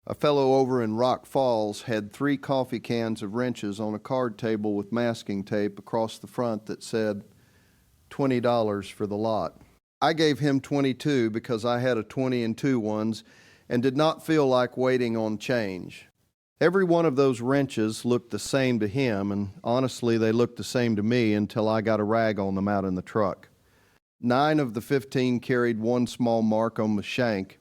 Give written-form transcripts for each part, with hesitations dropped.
A fellow over in Rock Falls had 3 coffee cans of wrenches on a card table with masking tape across the front that said $20 for the lot. I gave him 22 because I had a 20 and 2 ones and did not feel like waiting on change. Every one of those wrenches looked the same to him, and honestly they looked the same to me until I got a rag on them out in the truck. 9 of the 15 carried one small mark on the shank,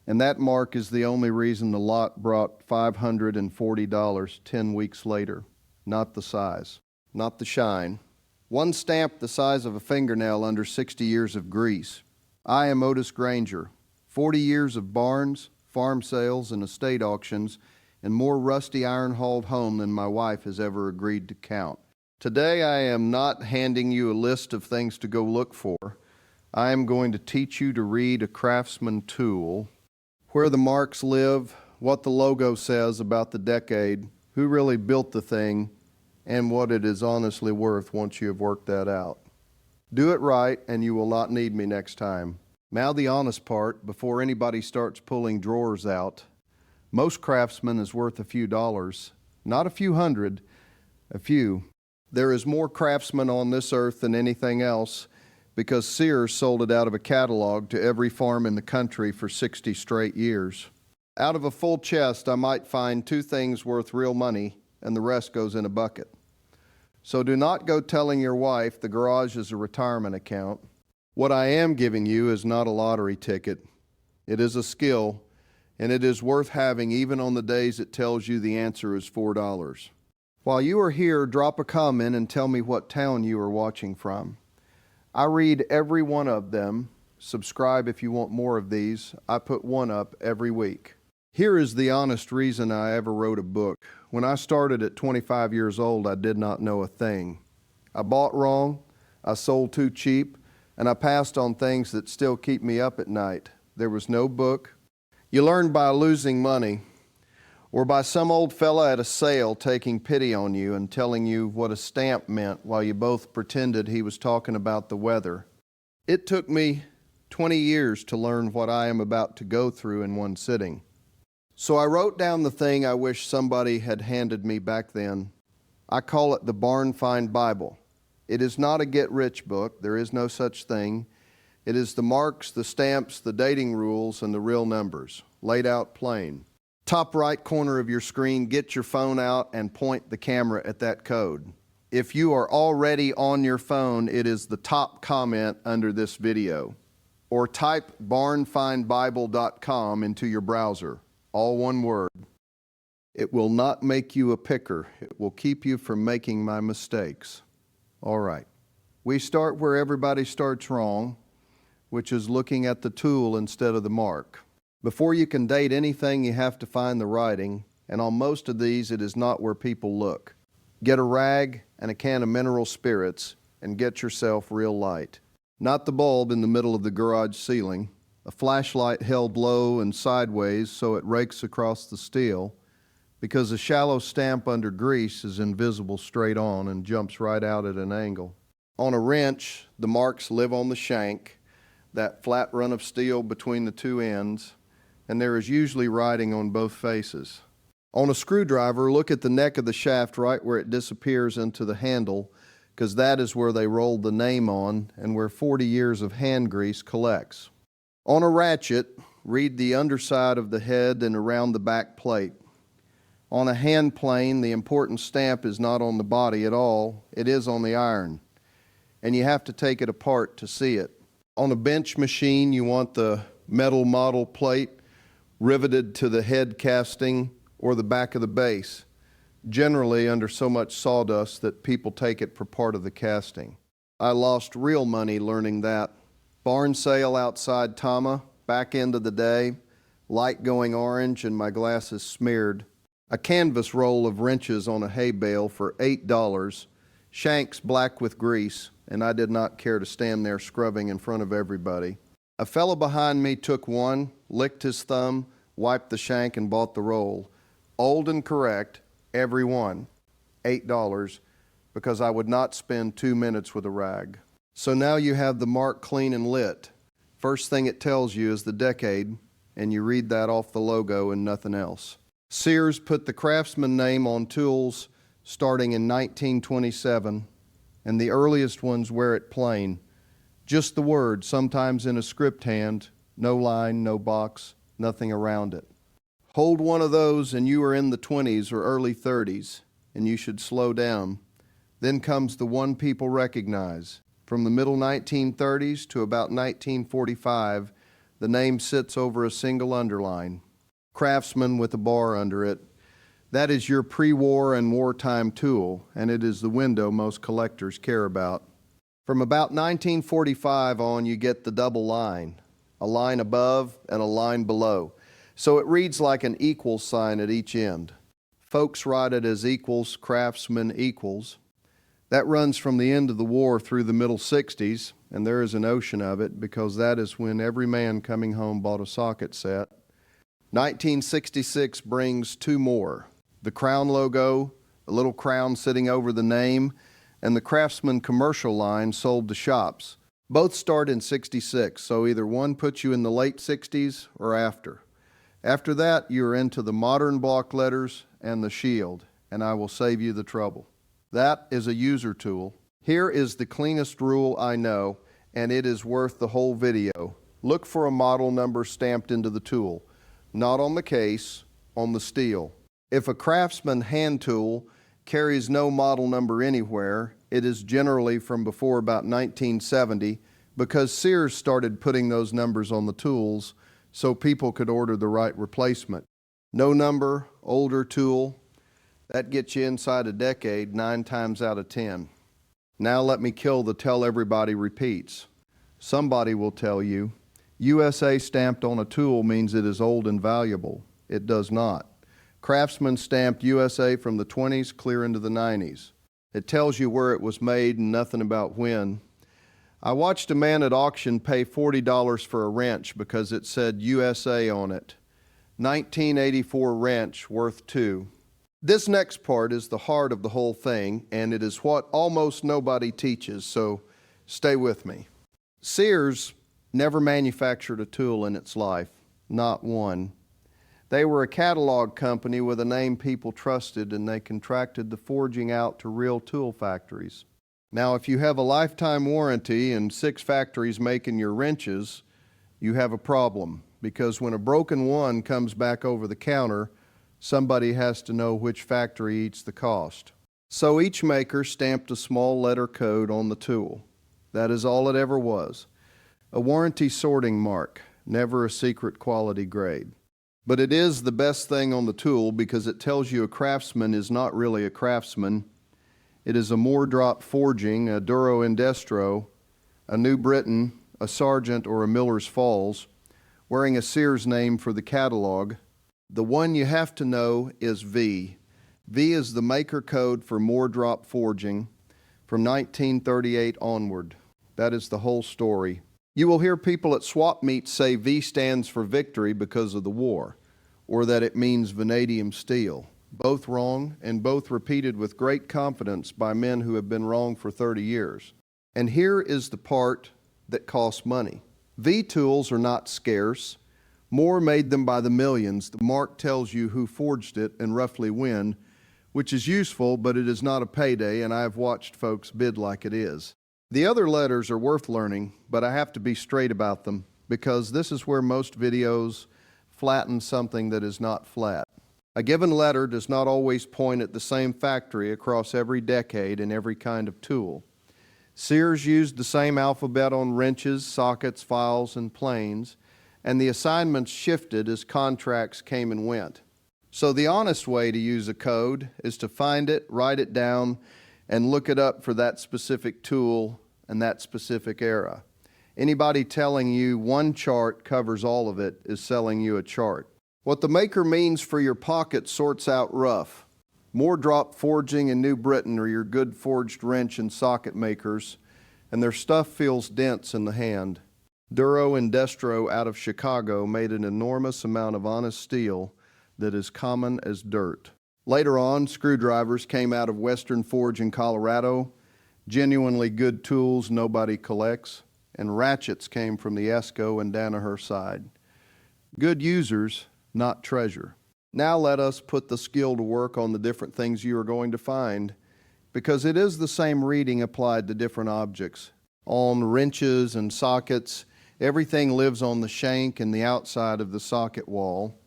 and that mark is the only reason the lot brought $540 10 weeks later. Not the size, not the shine. One stamp the size of a fingernail under 60 years of grease. I am Otis Granger. 40 years of barns, farm sales, and estate auctions, and more rusty iron-hauled home than my wife has ever agreed to count. Today I am not handing you a list of things to go look for. I am going to teach you to read a Craftsman tool, where the marks live, what the logo says about the decade, who really built the thing, and what it is honestly worth once you have worked that out. Do it right, and you will not need me next time. Now the honest part, before anybody starts pulling drawers out. Most Craftsman is worth a few dollars, not a few hundred, a few. There is more Craftsman on this earth than anything else, because Sears sold it out of a catalog to every farm in the country for 60 straight years. Out of a full chest, I might find 2 things worth real money, and the rest goes in a bucket. So do not go telling your wife the garage is a retirement account. What I am giving you is not a lottery ticket. It is a skill, and it is worth having even on the days it tells you the answer is $4. While you are here, drop a comment and tell me what town you are watching from. I read every one of them. Subscribe if you want more of these. I put one up every week. Here is the honest reason I ever wrote a book. When I started at 25 years old, I did not know a thing. I bought wrong, I sold too cheap, and I passed on things that still keep me up at night. There was no book. You learn by losing money, or by some old fella at a sale taking pity on you and telling you what a stamp meant while you both pretended he was talking about the weather. It took me 20 years to learn what I am about to go through in one sitting. So I wrote down the thing I wish somebody had handed me back then. I call it the Barn Find Bible. It is not a get-rich book. There is no such thing. It is the marks, the stamps, the dating rules, and the real numbers, laid out plain. Top right corner of your screen, get your phone out and point the camera at that code. If you are already on your phone, it is the top comment under this video. Or type barnfindbible.com into your browser, all one word. It will not make you a picker. It will keep you from making my mistakes. All right. We start where everybody starts wrong, which is looking at the tool instead of the mark. Before you can date anything, you have to find the writing, and on most of these, it is not where people look. Get a rag and a can of mineral spirits, and get yourself real light. Not the bulb in the middle of the garage ceiling, a flashlight held low and sideways so it rakes across the steel, because a shallow stamp under grease is invisible straight on and jumps right out at an angle. On a wrench, the marks live on the shank, that flat run of steel between the 2 ends, and there is usually writing on both faces. On a screwdriver, look at the neck of the shaft right where it disappears into the handle, because that is where they rolled the name on and where 40 years of hand grease collects. On a ratchet, read the underside of the head and around the back plate. On a hand plane, the important stamp is not on the body at all, it is on the iron, and you have to take it apart to see it. On a bench machine, you want the metal model plate riveted to the head casting or the back of the base, generally under so much sawdust that people take it for part of the casting. I lost real money learning that. Barn sale outside Tama, back end of the day, light going orange and my glasses smeared. A canvas roll of wrenches on a hay bale for $8, shanks black with grease, and I did not care to stand there scrubbing in front of everybody. A fellow behind me took one, licked his thumb, wiped the shank, and bought the roll. Old and correct, every one, $8, because I would not spend 2 minutes with a rag. So now you have the mark clean and lit. First thing it tells you is the decade, and you read that off the logo and nothing else. Sears put the Craftsman name on tools starting in 1927, and the earliest ones wear it plain. Just the word, sometimes in a script hand, no line, no box, nothing around it. Hold one of those and you are in the 20s or early 30s, and you should slow down. Then comes the one people recognize. From the middle 1930s to about 1945, the name sits over a single underline. Craftsman with a bar under it. That is your pre-war and wartime tool, and it is the window most collectors care about. From about 1945 on, you get the double line, a line above and a line below. So it reads like an equals sign at each end. Folks write it as equals, Craftsman equals. That runs from the end of the war through the middle 60s, and there is an ocean of it because that is when every man coming home bought a socket set. 1966 brings two more. The Crown logo, a little crown sitting over the name, and the Craftsman commercial line sold to shops. Both start in 66, so either one puts you in the late 60s or after. After that, you're into the modern block letters and the shield, and I will save you the trouble. That is a user tool. Here is the cleanest rule I know, and it is worth the whole video. Look for a model number stamped into the tool, not on the case, on the steel. If a Craftsman hand tool carries no model number anywhere, it is generally from before about 1970 because Sears started putting those numbers on the tools so people could order the right replacement. No number, older tool, that gets you inside a decade 9 times out of 10. Now let me kill the tell everybody repeats. Somebody will tell you, USA stamped on a tool means it is old and valuable. It does not. Craftsman stamped USA from the 20s clear into the 90s. It tells you where it was made and nothing about when. I watched a man at auction pay $40 for a wrench because it said USA on it. 1984 wrench worth $2. This next part is the heart of the whole thing, and it is what almost nobody teaches, so stay with me. Sears never manufactured a tool in its life, not one. They were a catalog company with a name people trusted, and they contracted the forging out to real tool factories. Now, if you have a lifetime warranty and 6 factories making your wrenches, you have a problem, because when a broken one comes back over the counter, somebody has to know which factory eats the cost. So each maker stamped a small letter code on the tool. That is all it ever was. A warranty sorting mark, never a secret quality grade. But it is the best thing on the tool because it tells you a Craftsman is not really a Craftsman. It is a Moore drop forging, a Duro Indestro, a New Britain, a Sargent, or a Miller's Falls, wearing a Sears name for the catalog. The one you have to know is V. V is the maker code for Moore drop forging from 1938 onward. That is the whole story. You will hear people at swap meets say V stands for victory because of the war, or that it means vanadium steel. Both wrong, and both repeated with great confidence by men who have been wrong for 30 years. And here is the part that costs money. V tools are not scarce. Moore made them by the millions. The mark tells you who forged it and roughly when, which is useful, but it is not a payday, and I have watched folks bid like it is. The other letters are worth learning, but I have to be straight about them because this is where most videos flatten something that is not flat. A given letter does not always point at the same factory across every decade and every kind of tool. Sears used the same alphabet on wrenches, sockets, files, and planes, and the assignments shifted as contracts came and went. So the honest way to use a code is to find it, write it down, and look it up for that specific tool and that specific era. Anybody telling you one chart covers all of it is selling you a chart. What the maker means for your pocket sorts out rough. Moore drop forging in New Britain are your good forged wrench and socket makers, and their stuff feels dense in the hand. Duro Indestro out of Chicago made an enormous amount of honest steel that is common as dirt. Later on, screwdrivers came out of Western Forge in Colorado, genuinely good tools nobody collects, and ratchets came from the Esco and Danaher side. Good users, not treasure. Now let us put the skill to work on the different things you are going to find, because it is the same reading applied to different objects. On wrenches and sockets, everything lives on the shank and the outside of the socket wall.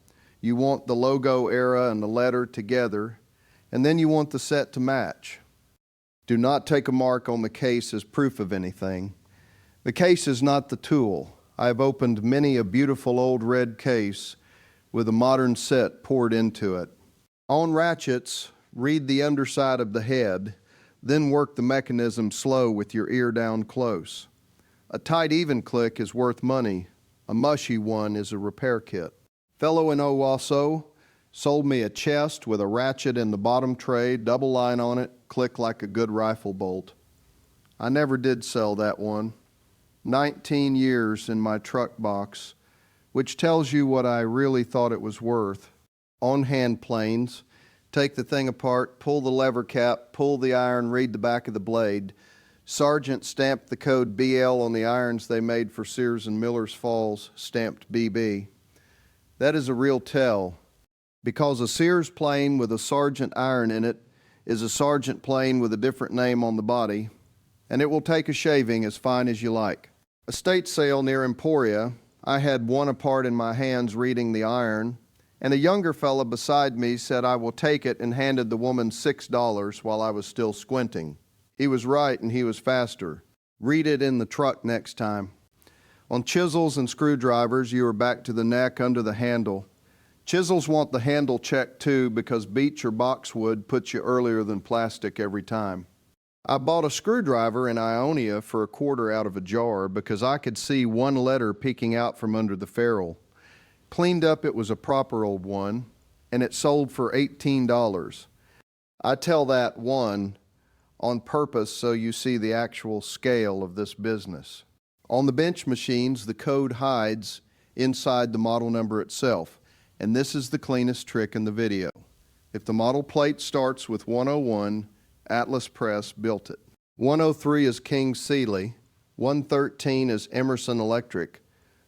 You want the logo era and the letter together, and then you want the set to match. Do not take a mark on the case as proof of anything. The case is not the tool. I have opened many a beautiful old red case with a modern set poured into it. On ratchets, read the underside of the head, then work the mechanism slow with your ear down close. A tight even click is worth money. A mushy one is a repair kit. Fellow in Owasso sold me a chest with a ratchet in the bottom tray, double line on it, click like a good rifle bolt. I never did sell that one. 19 years in my truck box, which tells you what I really thought it was worth. On hand planes, take the thing apart, pull the lever cap, pull the iron, read the back of the blade. Sargent stamped the code BL on the irons they made for Sears and Miller's Falls, stamped BB. That is a real tell, because a Sears plane with a Sargent iron in it is a Sargent plane with a different name on the body, and it will take a shaving as fine as you like. Estate sale near Emporia, I had one apart in my hands reading the iron, and a younger fella beside me said, "I will take it," and handed the woman $6 while I was still squinting. He was right, and he was faster. Read it in the truck next time. On chisels and screwdrivers, you are back to the neck under the handle. Chisels want the handle checked too, because beech or boxwood puts you earlier than plastic every time. I bought a screwdriver in Ionia for a quarter out of a jar because I could see one letter peeking out from under the ferrule. Cleaned up, it was a proper old one, and it sold for $18. I tell that one on purpose so you see the actual scale of this business. On the bench machines, the code hides inside the model number itself, and this is the cleanest trick in the video. If the model plate starts with 101, Atlas Press built it. 103 is King Sealy, 113 is Emerson Electric,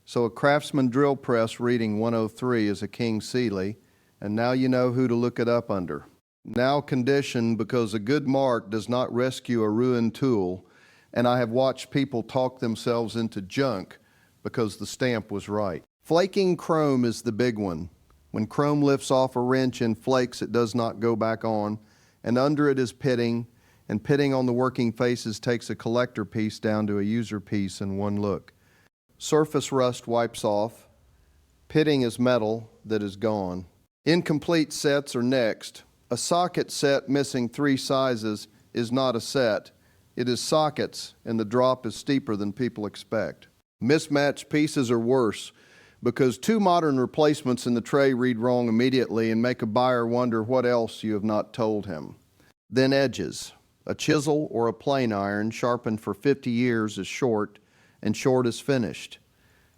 so a Craftsman drill press reading 103 is a King Sealy, and now you know who to look it up under. Now conditioned, because a good mark does not rescue a ruined tool, and I have watched people talk themselves into junk because the stamp was right. Flaking chrome is the big one. When chrome lifts off a wrench and flakes, it does not go back on, and under it is pitting, and pitting on the working faces takes a collector piece down to a user piece in one look. Surface rust wipes off. Pitting is metal that is gone. Incomplete sets are next. A socket set missing 3 sizes is not a set. It is sockets, and the drop is steeper than people expect. Mismatched pieces are worse, because 2 modern replacements in the tray read wrong immediately and make a buyer wonder what else you have not told him. Then edges. A chisel or a plane iron sharpened for 50 years is short, and short is finished.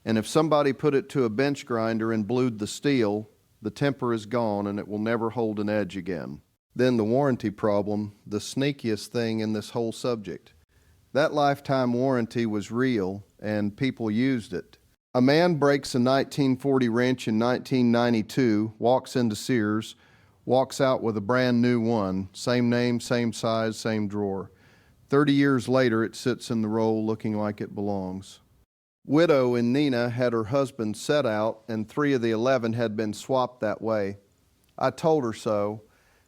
And if somebody put it to a bench grinder and blued the steel, the temper is gone and it will never hold an edge again. Then the warranty problem, the sneakiest thing in this whole subject. That lifetime warranty was real, and people used it. A man breaks a 1940 wrench in 1992, walks into Sears, walks out with a brand new one, same name, same size, same drawer. 30 years later, it sits in the roll looking like it belongs. Widow in Nina had her husband set out, and 3 of the 11 had been swapped that way. I told her so,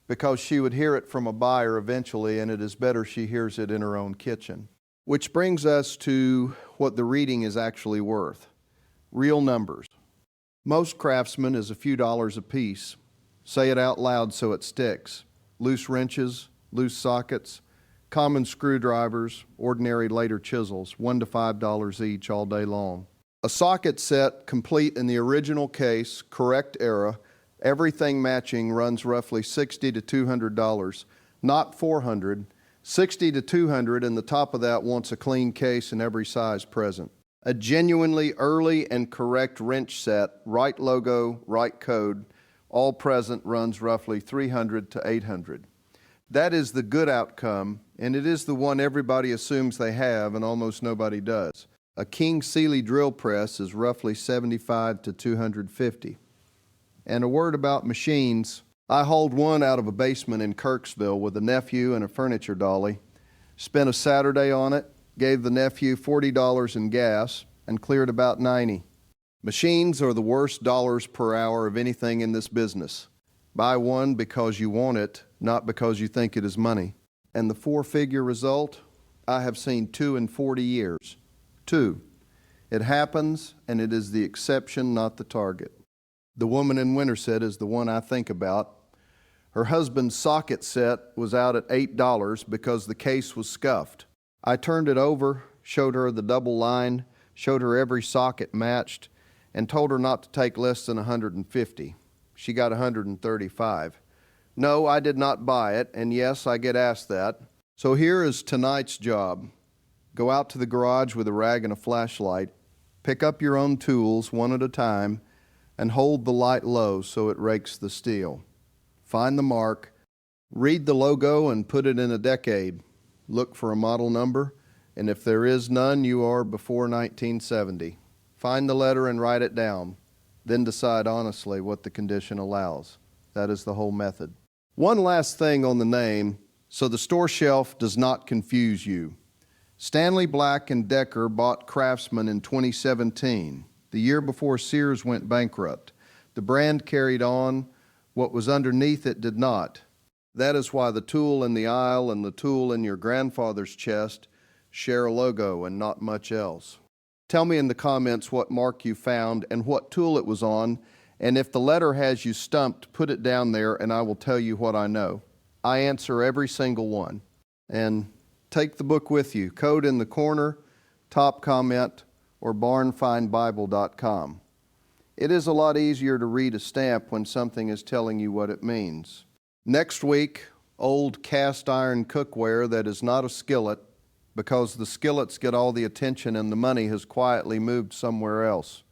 because she would hear it from a buyer eventually, and it is better she hears it in her own kitchen. Which brings us to what the reading is actually worth. Real numbers. Most Craftsman is a few dollars a piece. Say it out loud so it sticks. Loose wrenches, loose sockets, common screwdrivers, ordinary later chisels, $1 to $5 each all day long. A socket set complete in the original case, correct era, everything matching, runs roughly $60 to $200, not $400, $60 to $200, and the top of that wants a clean case and every size present. A genuinely early and correct wrench set, right logo, right code, all present, runs roughly $300 to $800. That is the good outcome, and it is the one everybody assumes they have and almost nobody does. A King Sealy drill press is roughly $75 to $250. And a word about machines. I hauled one out of a basement in Kirksville with a nephew and a furniture dolly, spent a Saturday on it, gave the nephew $40 in gas, and cleared about $90. Machines are the worst dollars per hour of anything in this business. Buy one because you want it, not because you think it is money. And the four-figure result? I have seen 2 in 40 years. 2. It happens, and it is the exception, not the target. The woman in Winterset is the one I think about. Her husband's socket set was out at $8 because the case was scuffed. I turned it over, showed her the double line, showed her every socket matched, and told her not to take less than $150. She got $135. No, I did not buy it, and yes, I get asked that. So here is tonight's job. Go out to the garage with a rag and a flashlight, pick up your own tools one at a time, and hold the light low so it rakes the steel. Find the mark, read the logo and put it in a decade. Look for a model number, and if there is none, you are before 1970. Find the letter and write it down. Then decide honestly what the condition allows. That is the whole method. One last thing on the name, so the store shelf does not confuse you. Stanley Black & Decker bought Craftsman in 2017, the year before Sears went bankrupt. The brand carried on. What was underneath it did not. That is why the tool in the aisle and the tool in your grandfather's chest share a logo and not much else. Tell me in the comments what mark you found and what tool it was on, and if the letter has you stumped, put it down there and I will tell you what I know. I answer every single one. And take the book with you. Code in the corner, top comment, or barnfindbible.com. It is a lot easier to read a stamp when something is telling you what it means. Next week, old cast iron cookware that is not a skillet, because the skillets get all the attention and the money has quietly moved somewhere else.